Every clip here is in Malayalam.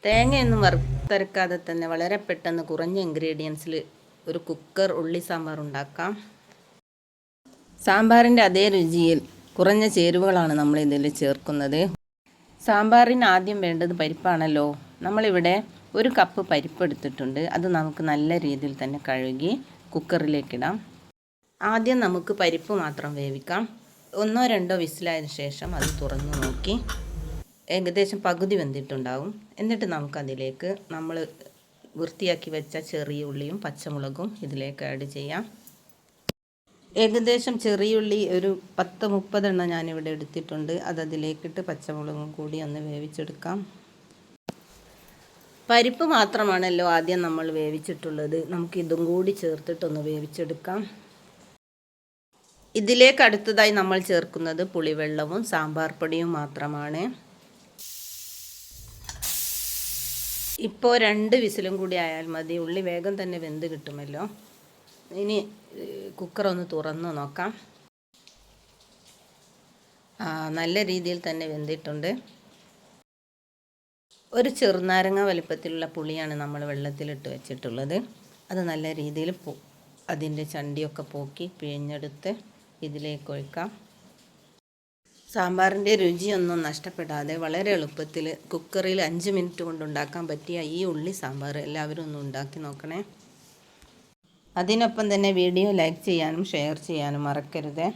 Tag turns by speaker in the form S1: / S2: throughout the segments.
S1: തേങ്ങയൊന്നും വറുത്തരക്കാതെ തന്നെ വളരെ പെട്ടെന്ന് കുറഞ്ഞ ഇൻഗ്രീഡിയൻസിൽ ഒരു കുക്കർ ഉള്ളി സാമ്പാർ ഉണ്ടാക്കാം. സാമ്പാറിൻ്റെ അതേ രുചിയിൽ കുറഞ്ഞ ചേരുവകളാണ് നമ്മൾ ഇതിൽ ചേർക്കുന്നത്. സാമ്പാറിന് ആദ്യം വേണ്ടത് പരിപ്പാണല്ലോ. നമ്മളിവിടെ 1 കപ്പ് പരിപ്പ് എടുത്തിട്ടുണ്ട്. അത് നമുക്ക് നല്ല രീതിയിൽ തന്നെ കഴുകി കുക്കറിലേക്കിടാം. ആദ്യം നമുക്ക് പരിപ്പ് മാത്രം വേവിക്കാം. 1-2 വിസിലായതിനു ശേഷം അത് തുറന്നു നോക്കി ഏകദേശം പകുതി വെന്തിട്ടുണ്ടാവും. എന്നിട്ട് നമുക്കതിലേക്ക് നമ്മൾ വൃത്തിയാക്കി വെച്ച ചെറിയ ഉള്ളിയും പച്ചമുളകും ഇതിലേക്ക് ആഡ് ചെയ്യാം. ഏകദേശം ചെറിയുള്ളി ഒരു 10-30 എണ്ണം ഞാനിവിടെ എടുത്തിട്ടുണ്ട്. അതിലേക്കിട്ട് പച്ചമുളകും കൂടി ഒന്ന് വേവിച്ചെടുക്കാം. പരിപ്പ് മാത്രമാണല്ലോ ആദ്യം നമ്മൾ വേവിച്ചിട്ടുള്ളത്. നമുക്ക് ഇതും കൂടി ചേർത്തിട്ടൊന്ന് വേവിച്ചെടുക്കാം. ഇതിലേക്ക് അടുത്തതായി നമ്മൾ ചേർക്കുന്നത് പുളിവെള്ളവും സാമ്പാർ പൊടിയും മാത്രമാണ്. ഇപ്പോൾ 2 വിസിലും കൂടി ആയാൽ മതി. ഉള്ളി വേഗം തന്നെ വെന്ത് കിട്ടുമല്ലോ. ഇനി കുക്കർ ഒന്ന് തുറന്ന് നോക്കാം. നല്ല രീതിയിൽ തന്നെ വെന്തിട്ടുണ്ട്. ഒരു ചെറുനാരങ്ങ വലിപ്പത്തിലുള്ള പുളിയാണ് നമ്മൾ വെള്ളത്തിലിട്ട് വെച്ചിട്ടുള്ളത്. അത് നല്ല രീതിയിൽ അതിൻ്റെ ചണ്ടിയൊക്കെ പോക്കി പിഴിഞ്ഞെടുത്ത് ഇതിലേക്ക് ഒഴിക്കാം. സാമ്പാറിൻ്റെ രുചിയൊന്നും നഷ്ടപ്പെടാതെ വളരെ എളുപ്പത്തിൽ കുക്കറിൽ 5 മിനിറ്റ് കൊണ്ട് ഉണ്ടാക്കാൻ പറ്റിയ ഈ ഉള്ളി സാമ്പാർ എല്ലാവരും ഒന്ന് ഉണ്ടാക്കി നോക്കണേ. അതിനൊപ്പം തന്നെ വീഡിയോ ലൈക്ക് ചെയ്യാനും ഷെയർ ചെയ്യാനും മറക്കരുത്.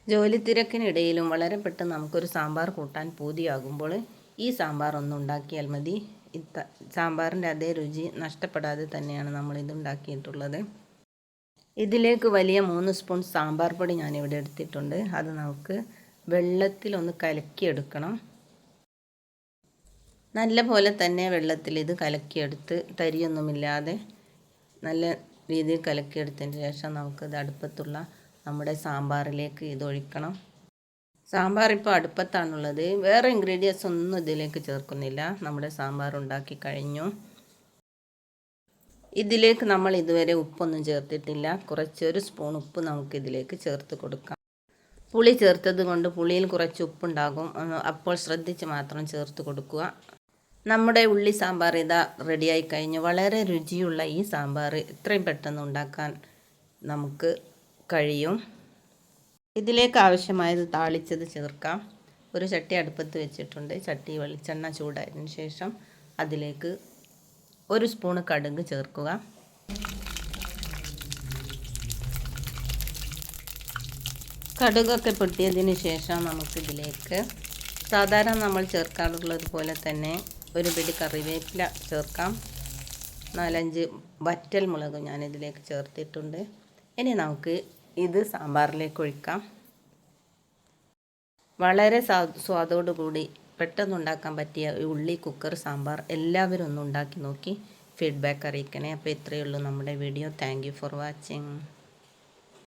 S1: ജോലി തിരക്കിനിടയിലും വളരെ പെട്ടെന്ന് നമുക്കൊരു സാമ്പാർ കൂട്ടാൻ പൂതിയാകുമ്പോൾ ഈ സാമ്പാർ ഒന്ന് ഉണ്ടാക്കിയാൽ മതി. സാമ്പാറിൻ്റെ അതേ രുചി നഷ്ടപ്പെടാതെ തന്നെയാണ് നമ്മളിത് ഉണ്ടാക്കിയിട്ടുള്ളത്. ഇതിലേക്ക് വലിയ 3 സ്പൂൺ സാമ്പാർ പൊടി ഞാനിവിടെ എടുത്തിട്ടുണ്ട്. അത് നമുക്ക് വെള്ളത്തിലൊന്ന് കലക്കിയെടുക്കണം. നല്ല പോലെ തന്നെ വെള്ളത്തിൽ ഇത് കലക്കിയെടുത്ത് തരിയൊന്നുമില്ലാതെ നല്ല രീതിയിൽ കലക്കിയെടുത്തതിന് ശേഷം നമുക്കിത് അടുപ്പത്തുള്ള നമ്മുടെ സാമ്പാറിലേക്ക് ഇതൊഴിക്കണം. സാമ്പാർ ഇപ്പോൾ അടുപ്പത്താണുള്ളത്. വേറെ ഇൻഗ്രീഡിയൻസ് ഒന്നും ഇതിലേക്ക് ചേർക്കുന്നില്ല. നമ്മുടെ സാമ്പാർ ഉണ്ടാക്കി കഴിഞ്ഞു. ഇതിലേക്ക് നമ്മൾ ഇതുവരെ ഉപ്പൊന്നും ചേർത്തിട്ടില്ല. കുറച്ചൊരു സ്പൂൺ ഉപ്പ് നമുക്കിതിലേക്ക് ചേർത്ത് കൊടുക്കാം. പുളി ചേർത്തത് കൊണ്ട് പുളിയിൽ കുറച്ച് ഉപ്പുണ്ടാകും. അപ്പോൾ ശ്രദ്ധിച്ച് മാത്രം ചേർത്ത് കൊടുക്കുക. നമ്മുടെ ഉള്ളി സാമ്പാർ ഇതാ റെഡിയായി കഴിഞ്ഞു. വളരെ രുചിയുള്ള ഈ സാമ്പാർ എത്രയും പെട്ടെന്ന് ഉണ്ടാക്കാൻ നമുക്ക് കഴിയും. ഇതിലേക്ക് ആവശ്യമായത് താളിച്ചത് ചേർക്കാം. ഒരു ചട്ടി അടുപ്പത്ത് വെച്ചിട്ടുണ്ട്. ചട്ടി വെളിച്ചെണ്ണ ചൂടായതിനു ശേഷം അതിലേക്ക് 1 സ്പൂണ് കടുക് ചേർക്കുക. കടുകൊക്കെ പൊട്ടിയതിന് ശേഷം നമുക്കിതിലേക്ക് സാധാരണ നമ്മൾ ചേർക്കാറുള്ളത് പോലെ തന്നെ ഒരു പിടി കറിവേപ്പില ചേർക്കാം. 4-5 വറ്റൽ മുളക് ഞാനിതിലേക്ക് ചേർത്തിട്ടുണ്ട്. ഇനി നമുക്ക് ഇത് സാമ്പാറിലേക്ക് ഒഴിക്കാം. വളരെ സ്വാദോടുകൂടി പെട്ടെന്നുണ്ടാക്കാൻ പറ്റിയ ഉള്ളി കുക്കർ സാമ്പാർ എല്ലാവരും ഒന്ന് ഉണ്ടാക്കി നോക്കി ഫീഡ്ബാക്ക് അറിയിക്കണേ. അപ്പോൾ ഇത്രയേ ഉള്ളൂ നമ്മുടെ video. Thank you for watching.